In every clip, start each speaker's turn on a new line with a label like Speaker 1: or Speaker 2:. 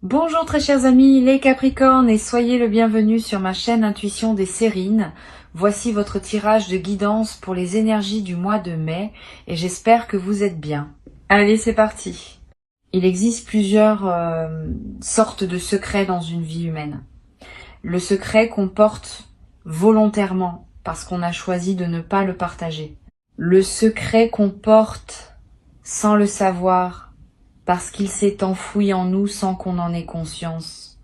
Speaker 1: Bonjour très chers amis, les Capricornes, et soyez le bienvenu sur ma chaîne Intuition des Sérines. Voici votre tirage de guidance pour les énergies du mois de mai et j'espère que vous êtes bien. Allez, c'est parti. Il existe plusieurs sortes de secrets dans une vie humaine. Le secret qu'on porte volontairement parce qu'on a choisi de ne pas le partager. Le secret qu'on porte sans le savoir parce qu'il s'est enfoui en nous sans qu'on en ait conscience.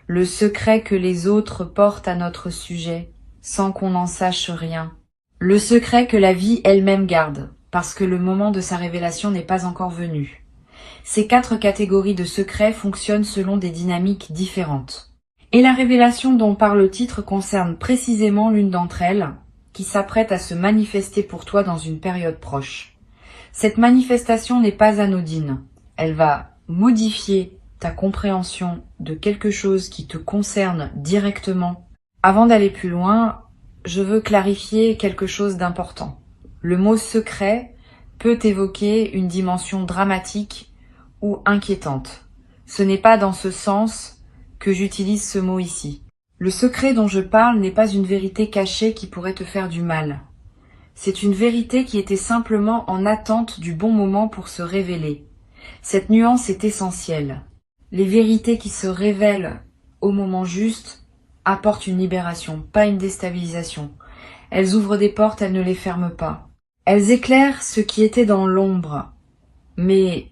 Speaker 1: Le secret que les autres portent à notre sujet, sans qu'on en sache rien. Le secret que la vie elle-même garde, parce que le moment de sa révélation n'est pas encore venu. Ces 4 catégories de secrets fonctionnent selon des dynamiques différentes. Et la révélation dont parle le titre concerne précisément l'une d'entre elles, qui s'apprête à se manifester pour toi dans une période proche. Cette manifestation n'est pas anodine. Elle va modifier ta compréhension de quelque chose qui te concerne directement. Avant d'aller plus loin, je veux clarifier quelque chose d'important. Le mot secret peut évoquer une dimension dramatique ou inquiétante. Ce n'est pas dans ce sens que j'utilise ce mot ici. Le secret dont je parle n'est pas une vérité cachée qui pourrait te faire du mal. C'est une vérité qui était simplement en attente du bon moment pour se révéler. Cette nuance est essentielle. Les vérités qui se révèlent au moment juste apportent une libération, pas une déstabilisation. Elles ouvrent des portes, elles ne les ferment pas. Elles éclairent ce qui était dans l'ombre. Mais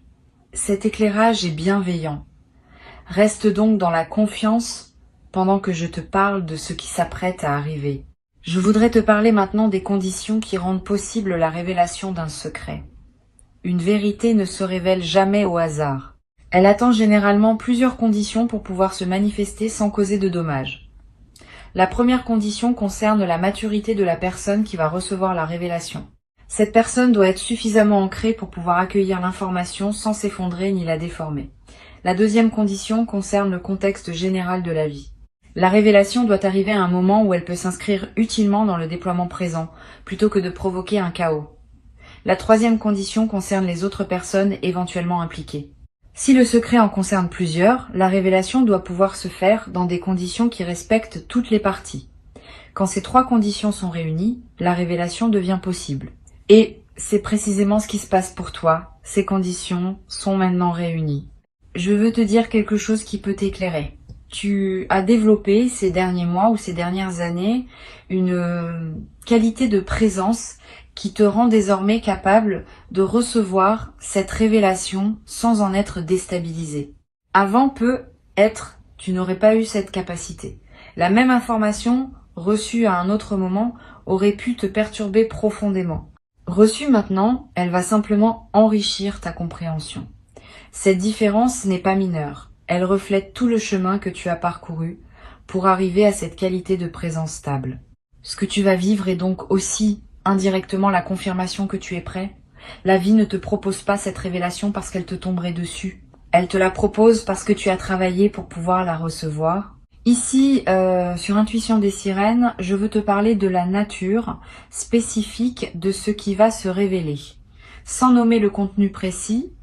Speaker 1: cet éclairage est bienveillant. Reste donc dans la confiance pendant que je te parle de ce qui s'apprête à arriver. Je voudrais te parler maintenant des conditions qui rendent possible la révélation d'un secret. Une vérité ne se révèle jamais au hasard. Elle attend généralement plusieurs conditions pour pouvoir se manifester sans causer de dommages. La première condition concerne la maturité de la personne qui va recevoir la révélation. Cette personne doit être suffisamment ancrée pour pouvoir accueillir l'information sans s'effondrer ni la déformer. La deuxième condition concerne le contexte général de la vie. La révélation doit arriver à un moment où elle peut s'inscrire utilement dans le déploiement présent, plutôt que de provoquer un chaos. La troisième condition concerne les autres personnes éventuellement impliquées. Si le secret en concerne plusieurs, la révélation doit pouvoir se faire dans des conditions qui respectent toutes les parties. Quand ces 3 conditions sont réunies, la révélation devient possible. Et c'est précisément ce qui se passe pour toi. Ces conditions sont maintenant réunies. Je veux te dire quelque chose qui peut t'éclairer. Tu as développé ces derniers mois ou ces dernières années une qualité de présence qui te rend désormais capable de recevoir cette révélation sans en être déstabilisé. Avant peut-être, tu n'aurais pas eu cette capacité. La même information reçue à un autre moment aurait pu te perturber profondément. Reçue maintenant, elle va simplement enrichir ta compréhension. Cette différence n'est pas mineure. Elle reflète tout le chemin que tu as parcouru pour arriver à cette qualité de présence stable. Ce que tu vas vivre est donc aussi indirectement la confirmation que tu es prêt. La vie ne te propose pas cette révélation parce qu'elle te tomberait dessus. Elle te la propose parce que tu as travaillé pour pouvoir la recevoir. Ici, sur Intuition des Sirènes, je veux te parler de la nature spécifique de ce qui va se révéler. Sans nommer le contenu précis,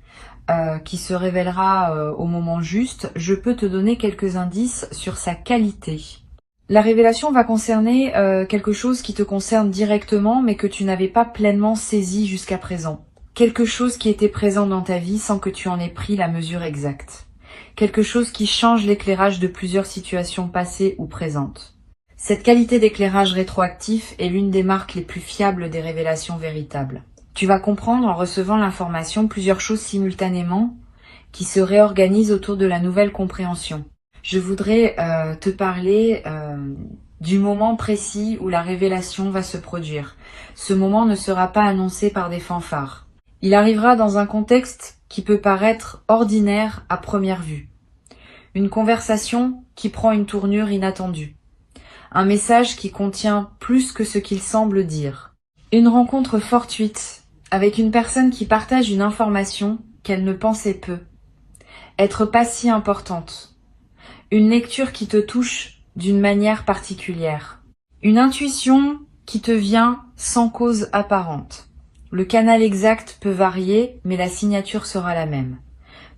Speaker 1: qui se révélera au moment juste, je peux te donner quelques indices sur sa qualité. La révélation va concerner quelque chose qui te concerne directement, mais que tu n'avais pas pleinement saisi jusqu'à présent. Quelque chose qui était présent dans ta vie sans que tu en aies pris la mesure exacte. Quelque chose qui change l'éclairage de plusieurs situations passées ou présentes. Cette qualité d'éclairage rétroactif est l'une des marques les plus fiables des révélations véritables. Tu vas comprendre en recevant l'information plusieurs choses simultanément qui se réorganisent autour de la nouvelle compréhension. Je voudrais te parler du moment précis où la révélation va se produire. Ce moment ne sera pas annoncé par des fanfares. Il arrivera dans un contexte qui peut paraître ordinaire à première vue. Une conversation qui prend une tournure inattendue. Un message qui contient plus que ce qu'il semble dire. Une rencontre fortuite avec une personne qui partage une information qu'elle ne pensait peu. Être pas si importante. Une lecture qui te touche d'une manière particulière. Une intuition qui te vient sans cause apparente. Le canal exact peut varier, mais la signature sera la même.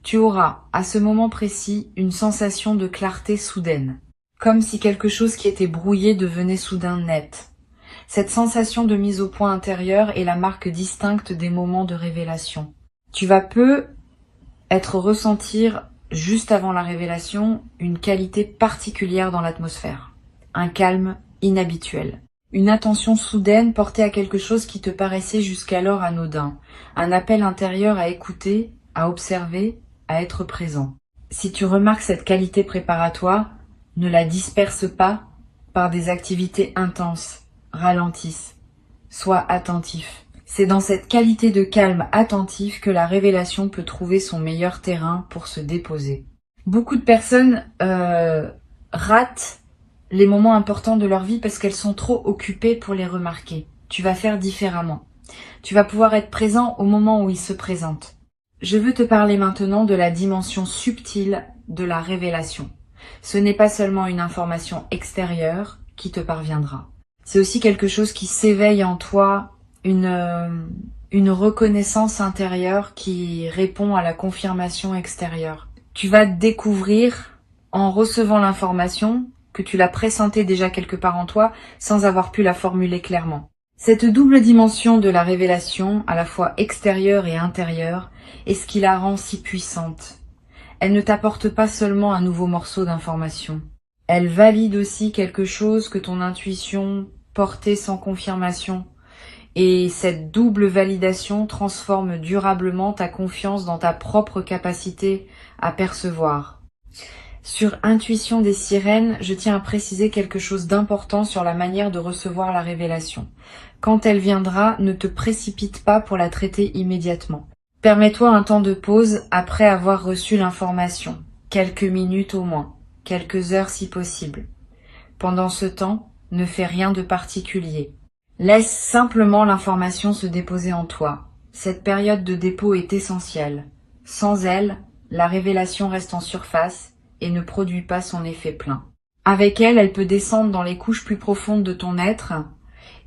Speaker 1: Tu auras, à ce moment précis, une sensation de clarté soudaine, comme si quelque chose qui était brouillé devenait soudain net. Cette sensation de mise au point intérieure est la marque distincte des moments de révélation. Tu vas ressentir, juste avant la révélation, une qualité particulière dans l'atmosphère. Un calme inhabituel. Une attention soudaine portée à quelque chose qui te paraissait jusqu'alors anodin. Un appel intérieur à écouter, à observer, à être présent. Si tu remarques cette qualité préparatoire, ne la disperse pas par des activités intenses. Ralentisse. Sois attentif. C'est dans cette qualité de calme attentif que la révélation peut trouver son meilleur terrain pour se déposer. Beaucoup de personnes ratent les moments importants de leur vie parce qu'elles sont trop occupées pour les remarquer. Tu vas faire différemment. Tu vas pouvoir être présent au moment où ils se présentent. Je veux te parler maintenant de la dimension subtile de la révélation. Ce n'est pas seulement une information extérieure qui te parviendra. C'est aussi quelque chose qui s'éveille en toi, une reconnaissance intérieure qui répond à la confirmation extérieure. Tu vas découvrir, en recevant l'information, que tu l'as pressentie déjà quelque part en toi, sans avoir pu la formuler clairement. Cette double dimension de la révélation, à la fois extérieure et intérieure, est ce qui la rend si puissante. Elle ne t'apporte pas seulement un nouveau morceau d'information. Elle valide aussi quelque chose que ton intuition portait sans confirmation. Et cette double validation transforme durablement ta confiance dans ta propre capacité à percevoir. Sur Intuition des sirènes, je tiens à préciser quelque chose d'important sur la manière de recevoir la révélation. Quand elle viendra, ne te précipite pas pour la traiter immédiatement. Permets-toi un temps de pause après avoir reçu l'information, quelques minutes au moins, quelques heures si possible. Pendant ce temps, ne fais rien de particulier. Laisse simplement l'information se déposer en toi. Cette période de dépôt est essentielle. Sans elle, la révélation reste en surface et ne produit pas son effet plein. Avec elle, elle peut descendre dans les couches plus profondes de ton être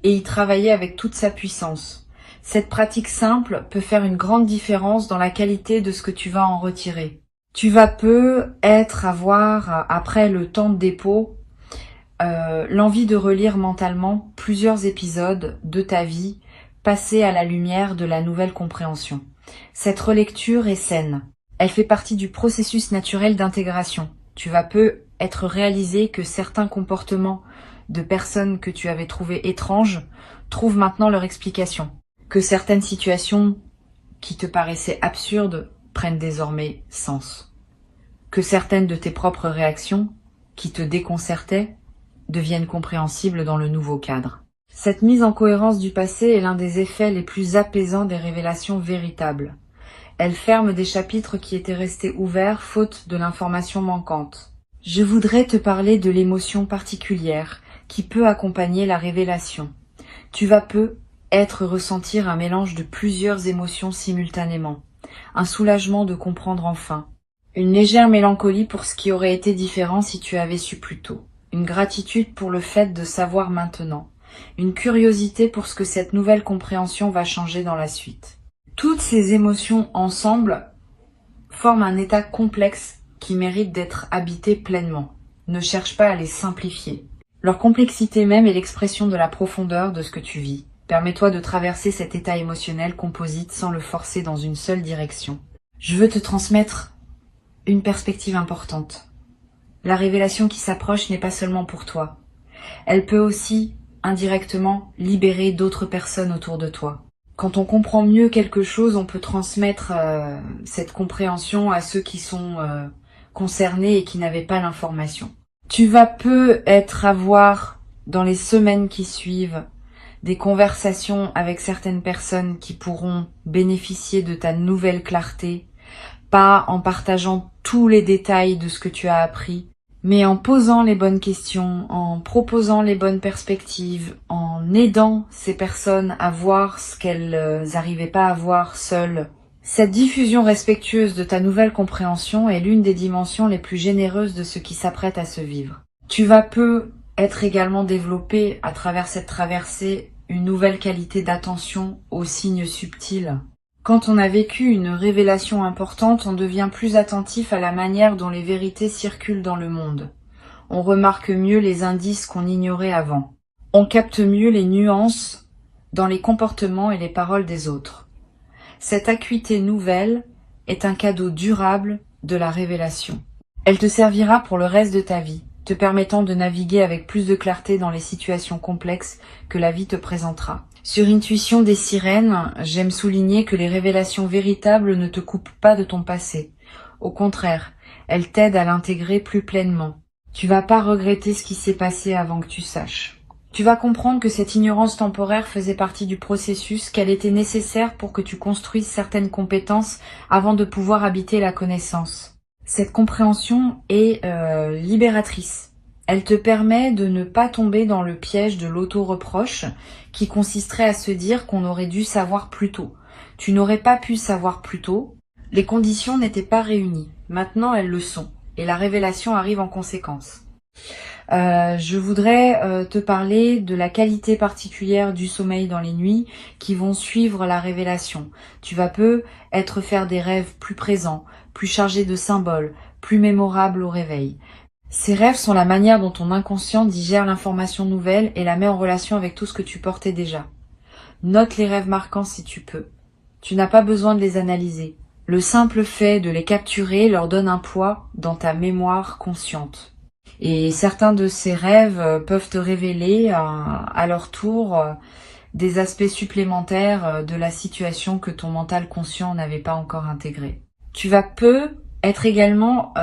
Speaker 1: et y travailler avec toute sa puissance. Cette pratique simple peut faire une grande différence dans la qualité de ce que tu vas en retirer. Tu vas avoir, après le temps de dépôt, l'envie de relire mentalement plusieurs épisodes de ta vie passés à la lumière de la nouvelle compréhension. Cette relecture est saine. Elle fait partie du processus naturel d'intégration. Tu vas être réalisé que certains comportements de personnes que tu avais trouvées étranges trouvent maintenant leur explication. Que certaines situations qui te paraissaient absurdes prennent désormais sens. Que certaines de tes propres réactions, qui te déconcertaient, deviennent compréhensibles dans le nouveau cadre. Cette mise en cohérence du passé est l'un des effets les plus apaisants des révélations véritables. Elle ferme des chapitres qui étaient restés ouverts faute de l'information manquante. Je voudrais te parler de l'émotion particulière qui peut accompagner la révélation. Tu vas ressentir un mélange de plusieurs émotions simultanément. Un soulagement de comprendre enfin. Une légère mélancolie pour ce qui aurait été différent si tu avais su plus tôt. Une gratitude pour le fait de savoir maintenant. Une curiosité pour ce que cette nouvelle compréhension va changer dans la suite. Toutes ces émotions ensemble forment un état complexe qui mérite d'être habité pleinement. Ne cherche pas à les simplifier. Leur complexité même est l'expression de la profondeur de ce que tu vis. Permets-toi de traverser cet état émotionnel composite sans le forcer dans une seule direction. Je veux te transmettre une perspective importante. La révélation qui s'approche n'est pas seulement pour toi. Elle peut aussi, indirectement, libérer d'autres personnes autour de toi. Quand on comprend mieux quelque chose, on peut transmettre cette compréhension à ceux qui sont concernés et qui n'avaient pas l'information. Tu vas avoir, dans les semaines qui suivent, des conversations avec certaines personnes qui pourront bénéficier de ta nouvelle clarté, pas en partageant tous les détails de ce que tu as appris, mais en posant les bonnes questions, en proposant les bonnes perspectives, en aidant ces personnes à voir ce qu'elles n'arrivaient pas à voir seules. Cette diffusion respectueuse de ta nouvelle compréhension est l'une des dimensions les plus généreuses de ce qui s'apprête à se vivre. Tu vas être également développé à travers cette traversée une nouvelle qualité d'attention aux signes subtils. Quand on a vécu une révélation importante, on devient plus attentif à la manière dont les vérités circulent dans le monde. On remarque mieux les indices qu'on ignorait avant. On capte mieux les nuances dans les comportements et les paroles des autres. Cette acuité nouvelle est un cadeau durable de la révélation. Elle te servira pour le reste de ta vie, te permettant de naviguer avec plus de clarté dans les situations complexes que la vie te présentera. Sur Intuition des sirènes, j'aime souligner que les révélations véritables ne te coupent pas de ton passé. Au contraire, elles t'aident à l'intégrer plus pleinement. Tu vas pas regretter ce qui s'est passé avant que tu saches. Tu vas comprendre que cette ignorance temporaire faisait partie du processus, qu'elle était nécessaire pour que tu construises certaines compétences avant de pouvoir habiter la connaissance. Cette compréhension est libératrice. Elle te permet de ne pas tomber dans le piège de l'auto-reproche qui consisterait à se dire qu'on aurait dû savoir plus tôt. Tu n'aurais pas pu savoir plus tôt. Les conditions n'étaient pas réunies. Maintenant, elles le sont. Et la révélation arrive en conséquence. Je voudrais te parler de la qualité particulière du sommeil dans les nuits qui vont suivre la révélation. Tu vas peut-être faire des rêves plus présents, plus chargés de symboles, plus mémorables au réveil. Ces rêves sont la manière dont ton inconscient digère l'information nouvelle et la met en relation avec tout ce que tu portais déjà. Note les rêves marquants si tu peux. Tu n'as pas besoin de les analyser. Le simple fait de les capturer leur donne un poids dans ta mémoire consciente. Et certains de ces rêves peuvent te révéler à leur tour des aspects supplémentaires de la situation que ton mental conscient n'avait pas encore intégré. Tu vas être également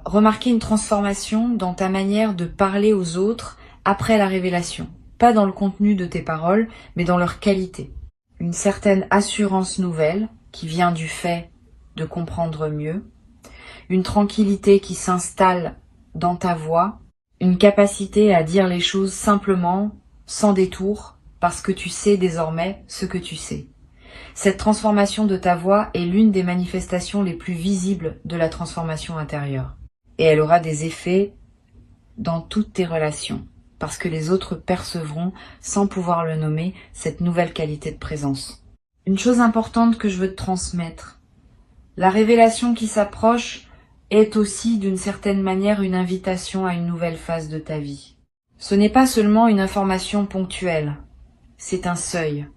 Speaker 1: remarquer une transformation dans ta manière de parler aux autres après la révélation. Pas dans le contenu de tes paroles, mais dans leur qualité. Une certaine assurance nouvelle qui vient du fait de comprendre mieux. Une tranquillité qui s'installe dans ta voix. Une capacité à dire les choses simplement, sans détour, parce que tu sais désormais ce que tu sais. Cette transformation de ta voix est l'une des manifestations les plus visibles de la transformation intérieure. Et elle aura des effets dans toutes tes relations, parce que les autres percevront, sans pouvoir le nommer, cette nouvelle qualité de présence. Une chose importante que je veux te transmettre, la révélation qui s'approche est aussi d'une certaine manière une invitation à une nouvelle phase de ta vie. Ce n'est pas seulement une information ponctuelle, c'est un seuil.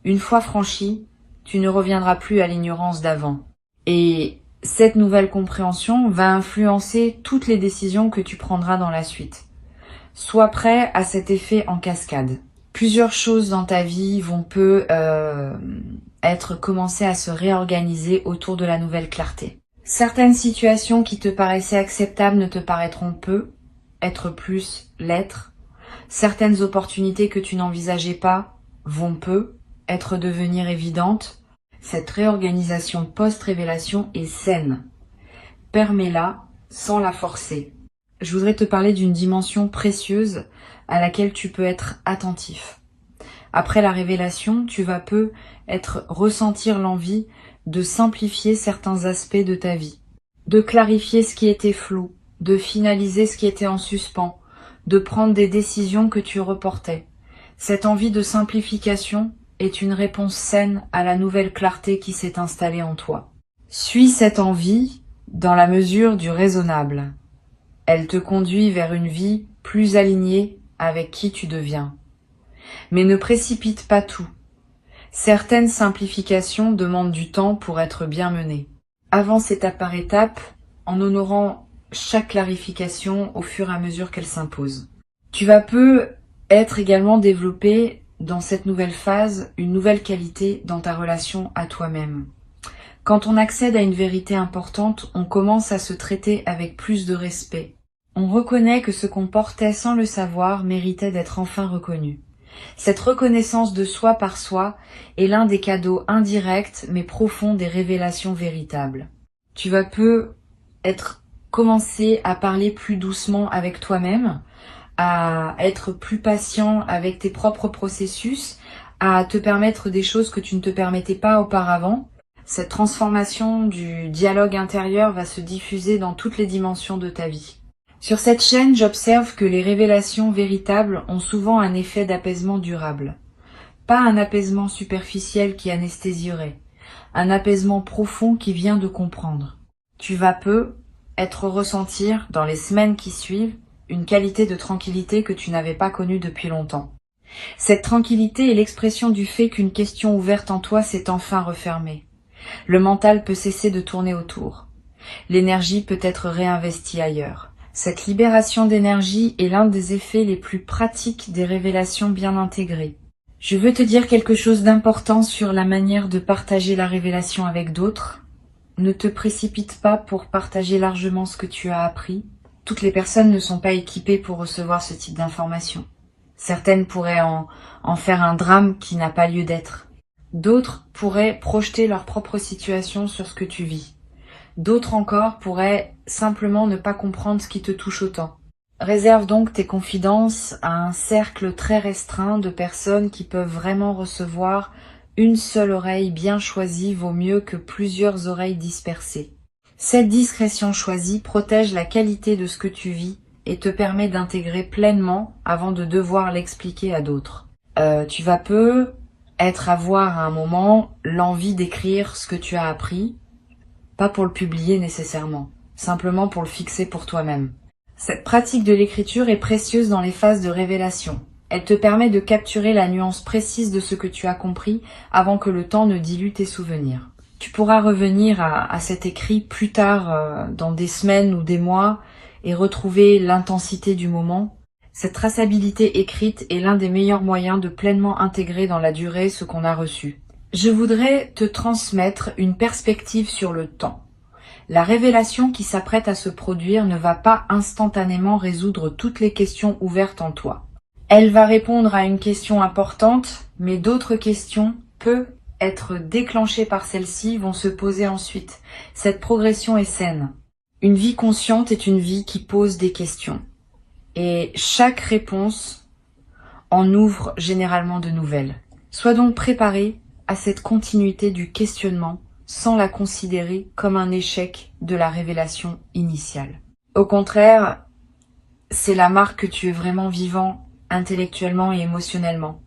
Speaker 1: Une fois franchi, tu ne reviendras plus à l'ignorance d'avant. Et cette nouvelle compréhension va influencer toutes les décisions que tu prendras dans la suite. Sois prêt à cet effet en cascade. Plusieurs choses dans ta vie vont être commencées à se réorganiser autour de la nouvelle clarté. Certaines situations qui te paraissaient acceptables ne te paraîtront être plus l'être. Certaines opportunités que tu n'envisageais pas vont devenir évidentes. Cette réorganisation post-révélation est saine. Permets-la sans la forcer. Je voudrais te parler d'une dimension précieuse à laquelle tu peux être attentif. Après la révélation, tu vas ressentir l'envie de simplifier certains aspects de ta vie, de clarifier ce qui était flou, de finaliser ce qui était en suspens, de prendre des décisions que tu reportais. Cette envie de simplification est une réponse saine à la nouvelle clarté qui s'est installée en toi. Suis cette envie dans la mesure du raisonnable. Elle te conduit vers une vie plus alignée avec qui tu deviens. Mais ne précipite pas tout. Certaines simplifications demandent du temps pour être bien menées. Avance étape par étape en honorant chaque clarification au fur et à mesure qu'elle s'impose. Tu vas être également développé dans cette nouvelle phase une nouvelle qualité dans ta relation à toi-même. Quand on accède à une vérité importante, on commence à se traiter avec plus de respect. On reconnaît que ce qu'on portait sans le savoir méritait d'être enfin reconnu. Cette reconnaissance de soi par soi est l'un des cadeaux indirects mais profonds des révélations véritables. Tu vas commencer à parler plus doucement avec toi-même, à être plus patient avec tes propres processus, à te permettre des choses que tu ne te permettais pas auparavant. Cette transformation du dialogue intérieur va se diffuser dans toutes les dimensions de ta vie. Sur cette chaîne, j'observe que les révélations véritables ont souvent un effet d'apaisement durable. Pas un apaisement superficiel qui anesthésierait, un apaisement profond qui vient de comprendre. Tu vas peu ressentir, dans les semaines qui suivent, une qualité de tranquillité que tu n'avais pas connue depuis longtemps. Cette tranquillité est l'expression du fait qu'une question ouverte en toi s'est enfin refermée. Le mental peut cesser de tourner autour. L'énergie peut être réinvestie ailleurs. Cette libération d'énergie est l'un des effets les plus pratiques des révélations bien intégrées. Je veux te dire quelque chose d'important sur la manière de partager la révélation avec d'autres. Ne te précipite pas pour partager largement ce que tu as appris. Toutes les personnes ne sont pas équipées pour recevoir ce type d'informations. Certaines pourraient en faire un drame qui n'a pas lieu d'être. D'autres pourraient projeter leur propre situation sur ce que tu vis. D'autres encore pourraient simplement ne pas comprendre ce qui te touche autant. Réserve donc tes confidences à un cercle très restreint de personnes qui peuvent vraiment recevoir. Une seule oreille bien choisie vaut mieux que plusieurs oreilles dispersées. Cette discrétion choisie protège la qualité de ce que tu vis et te permet d'intégrer pleinement avant de devoir l'expliquer à d'autres. Tu vas peu avoir à un moment l'envie d'écrire ce que tu as appris, pas pour le publier nécessairement, simplement pour le fixer pour toi-même. Cette pratique de l'écriture est précieuse dans les phases de révélation. Elle te permet de capturer la nuance précise de ce que tu as compris avant que le temps ne dilue tes souvenirs. Tu pourras revenir à cet écrit plus tard, dans des semaines ou des mois, et retrouver l'intensité du moment. Cette traçabilité écrite est l'un des meilleurs moyens de pleinement intégrer dans la durée ce qu'on a reçu. Je voudrais te transmettre une perspective sur le temps. La révélation qui s'apprête à se produire ne va pas instantanément résoudre toutes les questions ouvertes en toi. Elle va répondre à une question importante, mais d'autres questions peu être déclenchées par celle-ci vont se poser ensuite. Cette progression est saine. Une vie consciente est une vie qui pose des questions. Et chaque réponse en ouvre généralement de nouvelles. Sois donc préparé à cette continuité du questionnement sans la considérer comme un échec de la révélation initiale. Au contraire, c'est la marque que tu es vraiment vivant intellectuellement et émotionnellement.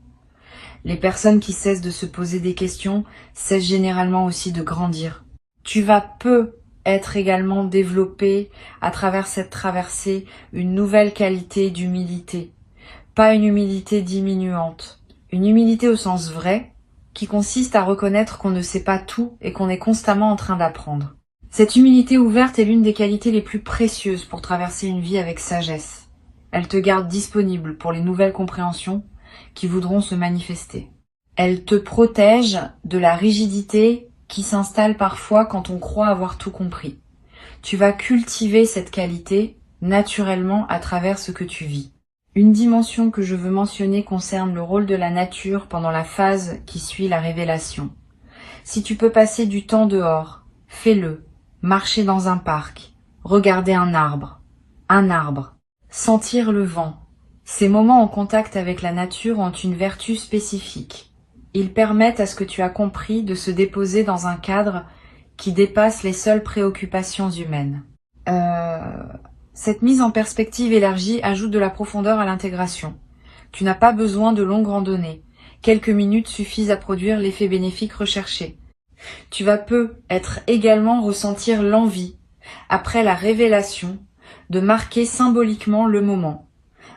Speaker 1: Les personnes qui cessent de se poser des questions cessent généralement aussi de grandir. Tu vas peu être également développé à travers cette traversée une nouvelle qualité d'humilité. Pas une humilité diminuante, une humilité au sens vrai, qui consiste à reconnaître qu'on ne sait pas tout et qu'on est constamment en train d'apprendre. Cette humilité ouverte est l'une des qualités les plus précieuses pour traverser une vie avec sagesse. Elle te garde disponible pour les nouvelles compréhensions qui voudront se manifester. Elle te protège de la rigidité qui s'installe parfois quand on croit avoir tout compris. Tu vas cultiver cette qualité naturellement à travers ce que tu vis. Une dimension que je veux mentionner concerne le rôle de la nature pendant la phase qui suit la révélation. Si tu peux passer du temps dehors, fais-le. Marcher dans un parc, regarder un arbre, sentir le vent. Ces moments en contact avec la nature ont une vertu spécifique. Ils permettent à ce que tu as compris de se déposer dans un cadre qui dépasse les seules préoccupations humaines. Cette mise en perspective élargie ajoute de la profondeur à l'intégration. Tu n'as pas besoin de longues randonnées. Quelques minutes suffisent à produire l'effet bénéfique recherché. Tu vas peu également ressentir l'envie, après la révélation, de marquer symboliquement le moment.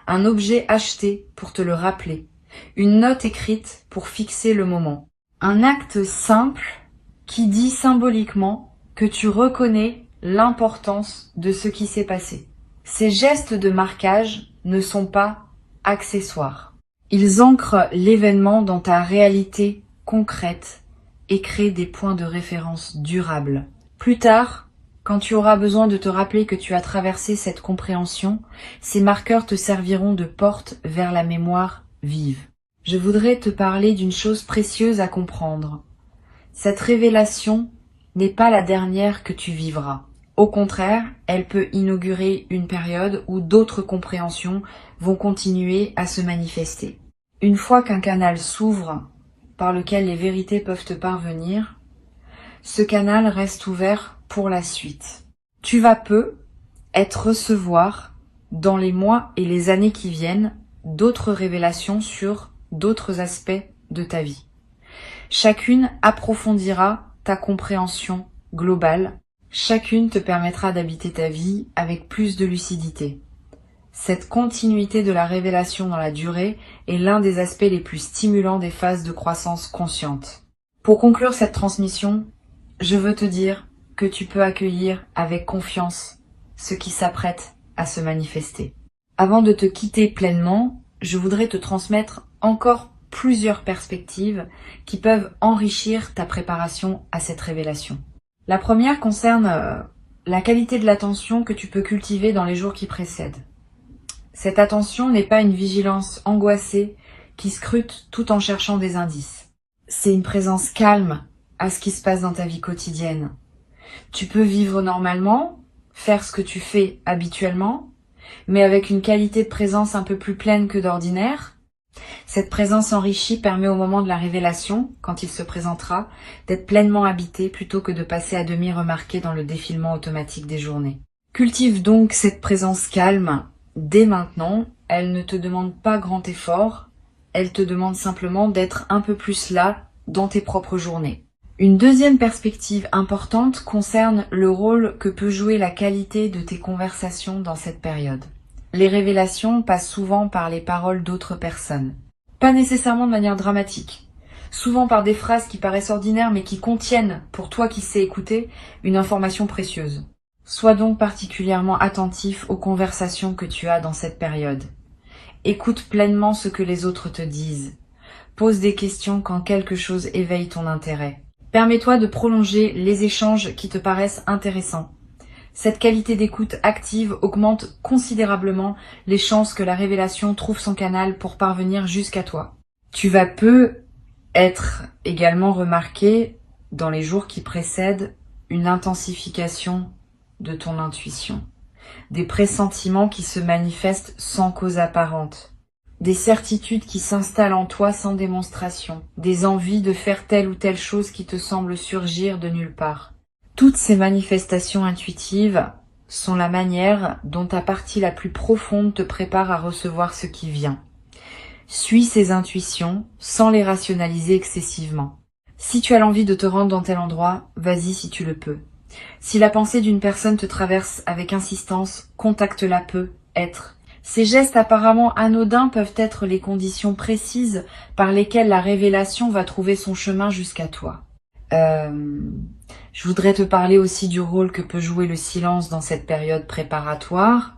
Speaker 1: Un objet acheté pour te le rappeler. Une note écrite pour fixer le moment. Un acte simple qui dit symboliquement que tu reconnais l'importance de ce qui s'est passé. Ces gestes de marquage ne sont pas accessoires. Ils ancrent l'événement dans ta réalité concrète et créent des points de référence durables. Plus tard, quand tu auras besoin de te rappeler que tu as traversé cette compréhension, ces marqueurs te serviront de porte vers la mémoire vive. Je voudrais te parler d'une chose précieuse à comprendre. Cette révélation n'est pas la dernière que tu vivras. Au contraire, elle peut inaugurer une période où d'autres compréhensions vont continuer à se manifester. Une fois qu'un canal s'ouvre par lequel les vérités peuvent te parvenir, ce canal reste ouvert pour la suite. Tu vas peu recevoir, dans les mois et les années qui viennent, d'autres révélations sur d'autres aspects de ta vie. Chacune approfondira ta compréhension globale. Chacune te permettra d'habiter ta vie avec plus de lucidité. Cette continuité de la révélation dans la durée est l'un des aspects les plus stimulants des phases de croissance consciente. Pour conclure cette transmission, je veux te dire que tu peux accueillir avec confiance ce qui s'apprête à se manifester. Avant de te quitter pleinement, je voudrais te transmettre encore plusieurs perspectives qui peuvent enrichir ta préparation à cette révélation. La première concerne la qualité de l'attention que tu peux cultiver dans les jours qui précèdent. Cette attention n'est pas une vigilance angoissée qui scrute tout en cherchant des indices. C'est une présence calme à ce qui se passe dans ta vie quotidienne. Tu peux vivre normalement, faire ce que tu fais habituellement, mais avec une qualité de présence un peu plus pleine que d'ordinaire. Cette présence enrichie permet au moment de la révélation, quand il se présentera, d'être pleinement habité plutôt que de passer à demi remarqué dans le défilement automatique des journées. Cultive donc cette présence calme dès maintenant. Elle ne te demande pas grand effort, elle te demande simplement d'être un peu plus là dans tes propres journées. Une deuxième perspective importante concerne le rôle que peut jouer la qualité de tes conversations dans cette période. Les révélations passent souvent par les paroles d'autres personnes. Pas nécessairement de manière dramatique. Souvent par des phrases qui paraissent ordinaires mais qui contiennent, pour toi qui sais écouter, une information précieuse. Sois donc particulièrement attentif aux conversations que tu as dans cette période. Écoute pleinement ce que les autres te disent. Pose des questions quand quelque chose éveille ton intérêt. Permets-toi de prolonger les échanges qui te paraissent intéressants. Cette qualité d'écoute active augmente considérablement les chances que la révélation trouve son canal pour parvenir jusqu'à toi. Tu vas peu être également remarqué dans les jours qui précèdent une intensification de ton intuition, des pressentiments qui se manifestent sans cause apparente, des certitudes qui s'installent en toi sans démonstration, des envies de faire telle ou telle chose qui te semble surgir de nulle part. Toutes ces manifestations intuitives sont la manière dont ta partie la plus profonde te prépare à recevoir ce qui vient. Suis ces intuitions sans les rationaliser excessivement. Si tu as l'envie de te rendre dans tel endroit, vas-y si tu le peux. Si la pensée d'une personne te traverse avec insistance, contacte-la peu, être. Ces gestes apparemment anodins peuvent être les conditions précises par lesquelles la révélation va trouver son chemin jusqu'à toi. Je voudrais te parler aussi du rôle que peut jouer le silence dans cette période préparatoire.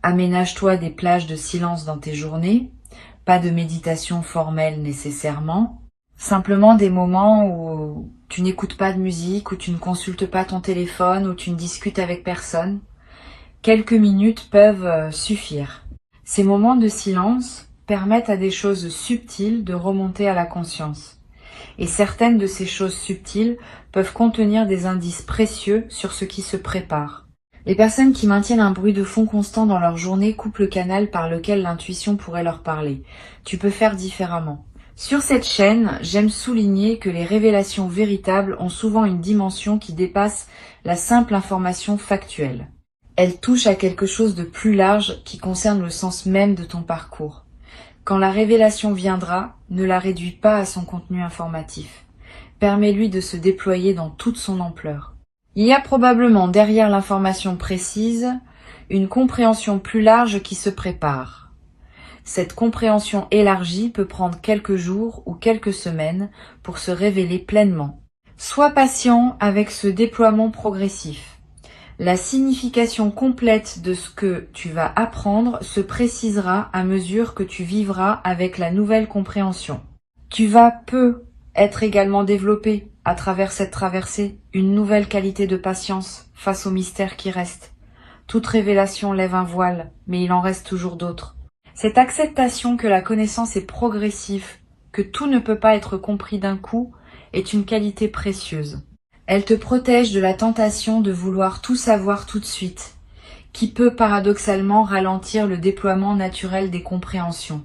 Speaker 1: Aménage-toi des plages de silence dans tes journées, pas de méditation formelle nécessairement, simplement des moments où tu n'écoutes pas de musique, où tu ne consultes pas ton téléphone, où tu ne discutes avec personne. Quelques minutes peuvent suffire. Ces moments de silence permettent à des choses subtiles de remonter à la conscience. Et certaines de ces choses subtiles peuvent contenir des indices précieux sur ce qui se prépare. Les personnes qui maintiennent un bruit de fond constant dans leur journée coupent le canal par lequel l'intuition pourrait leur parler. Tu peux faire différemment. Sur cette chaîne, j'aime souligner que les révélations véritables ont souvent une dimension qui dépasse la simple information factuelle. Elles touchent à quelque chose de plus large qui concerne le sens même de ton parcours. Quand la révélation viendra, ne la réduis pas à son contenu informatif. Permets-lui de se déployer dans toute son ampleur. Il y a probablement derrière l'information précise une compréhension plus large qui se prépare. Cette compréhension élargie peut prendre quelques jours ou quelques semaines pour se révéler pleinement. Sois patient avec ce déploiement progressif. La signification complète de ce que tu vas apprendre se précisera à mesure que tu vivras avec la nouvelle compréhension. Tu vas peu être également développé à travers cette traversée, une nouvelle qualité de patience face aux mystères qui restent. Toute révélation lève un voile, mais il en reste toujours d'autres. Cette acceptation que la connaissance est progressive, que tout ne peut pas être compris d'un coup, est une qualité précieuse. Elle te protège de la tentation de vouloir tout savoir tout de suite, qui peut paradoxalement ralentir le déploiement naturel des compréhensions.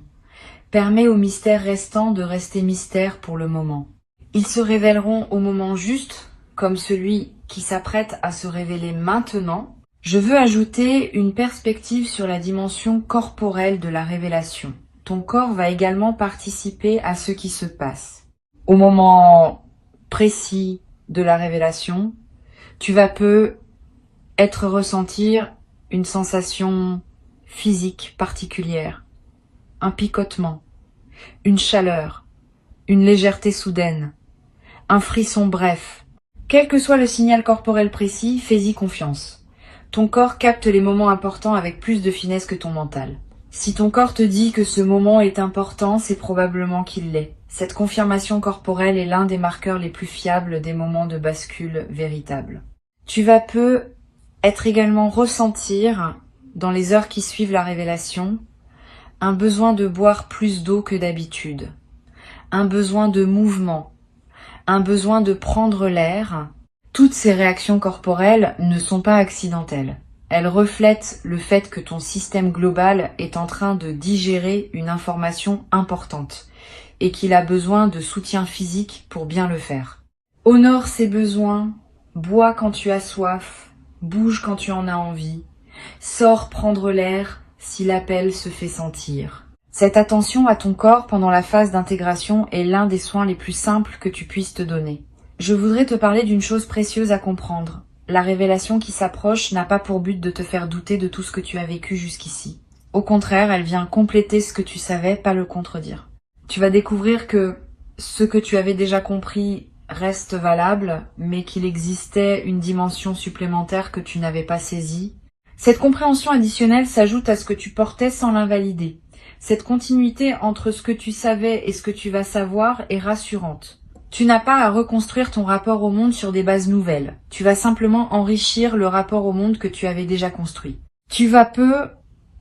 Speaker 1: Permet aux mystères restants de rester mystères pour le moment. Ils se révéleront au moment juste, comme celui qui s'apprête à se révéler maintenant. Je veux ajouter une perspective sur la dimension corporelle de la révélation. Ton corps va également participer à ce qui se passe. Au moment précis de la révélation, tu vas peu ressentir une sensation physique particulière, un picotement, une chaleur, une légèreté soudaine, un frisson bref. Quel que soit le signal corporel précis, fais-y confiance. Ton corps capte les moments importants avec plus de finesse que ton mental. Si ton corps te dit que ce moment est important, c'est probablement qu'il l'est. Cette confirmation corporelle est l'un des marqueurs les plus fiables des moments de bascule véritable. Tu vas peu être également ressentir, dans les heures qui suivent la révélation, un besoin de boire plus d'eau que d'habitude, un besoin de mouvement, un besoin de prendre l'air. Toutes ces réactions corporelles ne sont pas accidentelles. Elles reflètent le fait que ton système global est en train de digérer une information importante et qu'il a besoin de soutien physique pour bien le faire. Honore ses besoins, bois quand tu as soif, bouge quand tu en as envie, sors prendre l'air si l'appel se fait sentir. Cette attention à ton corps pendant la phase d'intégration est l'un des soins les plus simples que tu puisses te donner. Je voudrais te parler d'une chose précieuse à comprendre. La révélation qui s'approche n'a pas pour but de te faire douter de tout ce que tu as vécu jusqu'ici. Au contraire, elle vient compléter ce que tu savais, pas le contredire. Tu vas découvrir que ce que tu avais déjà compris reste valable, mais qu'il existait une dimension supplémentaire que tu n'avais pas saisie. Cette compréhension additionnelle s'ajoute à ce que tu portais sans l'invalider. Cette continuité entre ce que tu savais et ce que tu vas savoir est rassurante. Tu n'as pas à reconstruire ton rapport au monde sur des bases nouvelles. Tu vas simplement enrichir le rapport au monde que tu avais déjà construit. Tu vas peu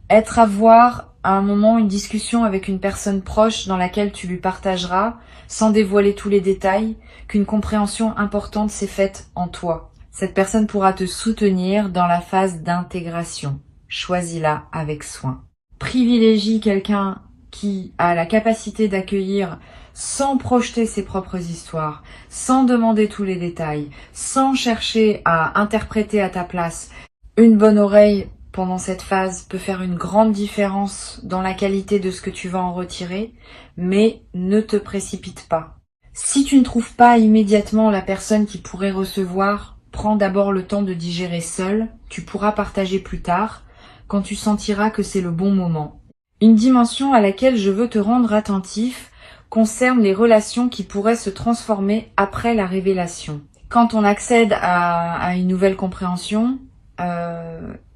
Speaker 1: avoir à un moment une discussion avec une personne proche dans laquelle tu lui partageras, sans dévoiler tous les détails, qu'une compréhension importante s'est faite en toi. Cette personne pourra te soutenir dans la phase d'intégration. Choisis-la avec soin. Privilégie quelqu'un qui a la capacité d'accueillir sans projeter ses propres histoires, sans demander tous les détails, sans chercher à interpréter à ta place. Une bonne oreille pendant cette phase peut faire une grande différence dans la qualité de ce que tu vas en retirer, mais ne te précipite pas. Si tu ne trouves pas immédiatement la personne qui pourrait recevoir, prends d'abord le temps de digérer seul, tu pourras partager plus tard, quand tu sentiras que c'est le bon moment. Une dimension à laquelle je veux te rendre attentif concerne les relations qui pourraient se transformer après la révélation. Quand on accède à une nouvelle compréhension,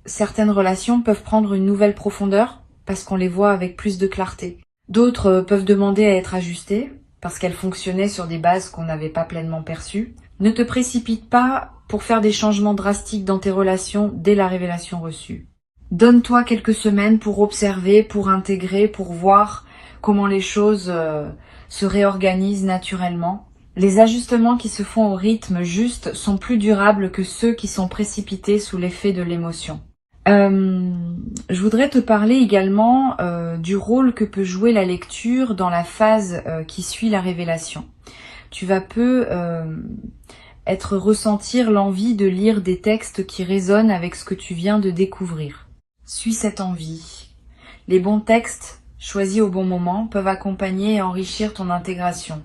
Speaker 1: certaines relations peuvent prendre une nouvelle profondeur parce qu'on les voit avec plus de clarté. D'autres peuvent demander à être ajustées parce qu'elles fonctionnaient sur des bases qu'on n'avait pas pleinement perçues. Ne te précipite pas pour faire des changements drastiques dans tes relations dès la révélation reçue. Donne-toi quelques semaines pour observer, pour intégrer, pour voir comment les choses se réorganisent naturellement. Les ajustements qui se font au rythme juste sont plus durables que ceux qui sont précipités sous l'effet de l'émotion. Je voudrais te parler également du rôle que peut jouer la lecture dans la phase qui suit la révélation. Tu vas peu ressentir l'envie de lire des textes qui résonnent avec ce que tu viens de découvrir. Suis cette envie. Les bons textes, choisis au bon moment, peuvent accompagner et enrichir ton intégration.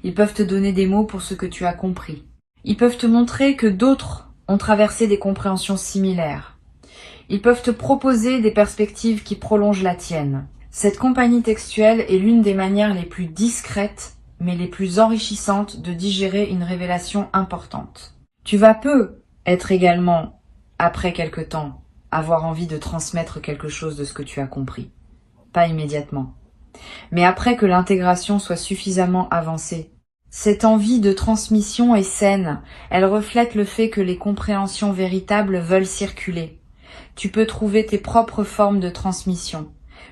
Speaker 1: Ils peuvent te donner des mots pour ce que tu as compris. Ils peuvent te montrer que d'autres ont traversé des compréhensions similaires. Ils peuvent te proposer des perspectives qui prolongent la tienne. Cette compagnie textuelle est l'une des manières les plus discrètes, mais les plus enrichissantes de digérer une révélation importante. Tu vas peu être également, après quelque temps, avoir envie de transmettre quelque chose de ce que tu as compris. Pas immédiatement. Mais après que l'intégration soit suffisamment avancée, cette envie de transmission est saine. Elle reflète le fait que les compréhensions véritables veulent circuler. Tu peux trouver tes propres formes de transmission.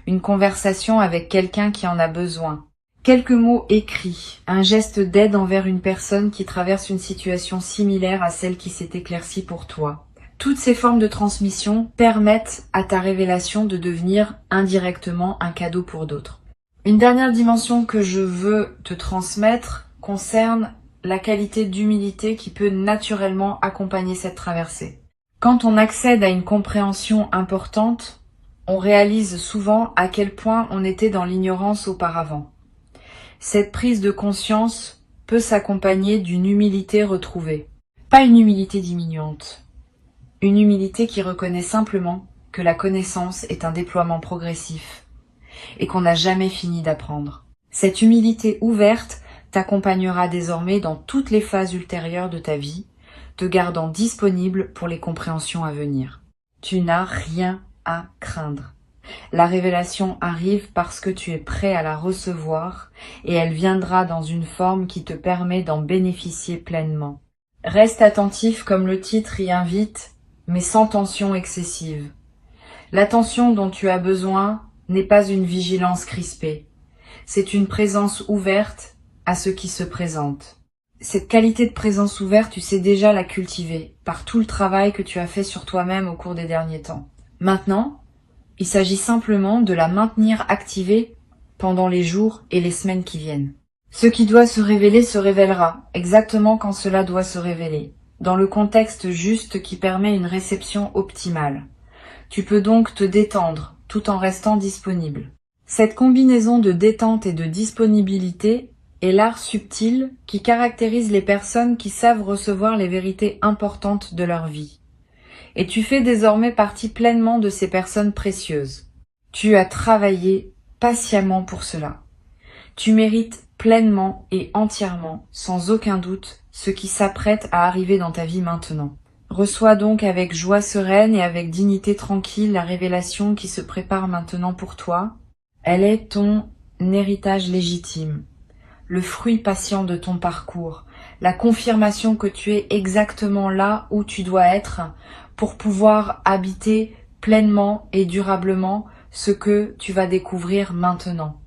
Speaker 1: Une conversation avec quelqu'un qui en a besoin. Quelques mots écrits. Un geste d'aide envers une personne qui traverse une situation similaire à celle qui s'est éclaircie pour toi. Toutes ces formes de transmission permettent à ta révélation de devenir indirectement un cadeau pour d'autres. Une dernière dimension que je veux te transmettre concerne la qualité d'humilité qui peut naturellement accompagner cette traversée. Quand on accède à une compréhension importante, on réalise souvent à quel point on était dans l'ignorance auparavant. Cette prise de conscience peut s'accompagner d'une humilité retrouvée. Pas une humilité diminuante, une humilité qui reconnaît simplement que la connaissance est un déploiement progressif et qu'on n'a jamais fini d'apprendre. Cette humilité ouverte t'accompagnera désormais dans toutes les phases ultérieures de ta vie, te gardant disponible pour les compréhensions à venir. Tu n'as rien à craindre. La révélation arrive parce que tu es prêt à la recevoir et elle viendra dans une forme qui te permet d'en bénéficier pleinement. Reste attentif comme le titre y invite, mais sans tension excessive. L'attention dont tu as besoin n'est pas une vigilance crispée. C'est une présence ouverte à ce qui se présente. Cette qualité de présence ouverte, tu sais déjà la cultiver par tout le travail que tu as fait sur toi-même au cours des derniers temps. Maintenant, il s'agit simplement de la maintenir activée pendant les jours et les semaines qui viennent. Ce qui doit se révéler se révélera, exactement quand cela doit se révéler, dans le contexte juste qui permet une réception optimale. Tu peux donc te détendre tout en restant disponible. Cette combinaison de détente et de disponibilité est l'art subtil qui caractérise les personnes qui savent recevoir les vérités importantes de leur vie. Et tu fais désormais partie pleinement de ces personnes précieuses. Tu as travaillé patiemment pour cela. Tu mérites pleinement et entièrement, sans aucun doute, ce qui s'apprête à arriver dans ta vie maintenant. Reçois donc avec joie sereine et avec dignité tranquille la révélation qui se prépare maintenant pour toi. Elle est ton héritage légitime, le fruit patient de ton parcours, la confirmation que tu es exactement là où tu dois être pour pouvoir habiter pleinement et durablement ce que tu vas découvrir maintenant.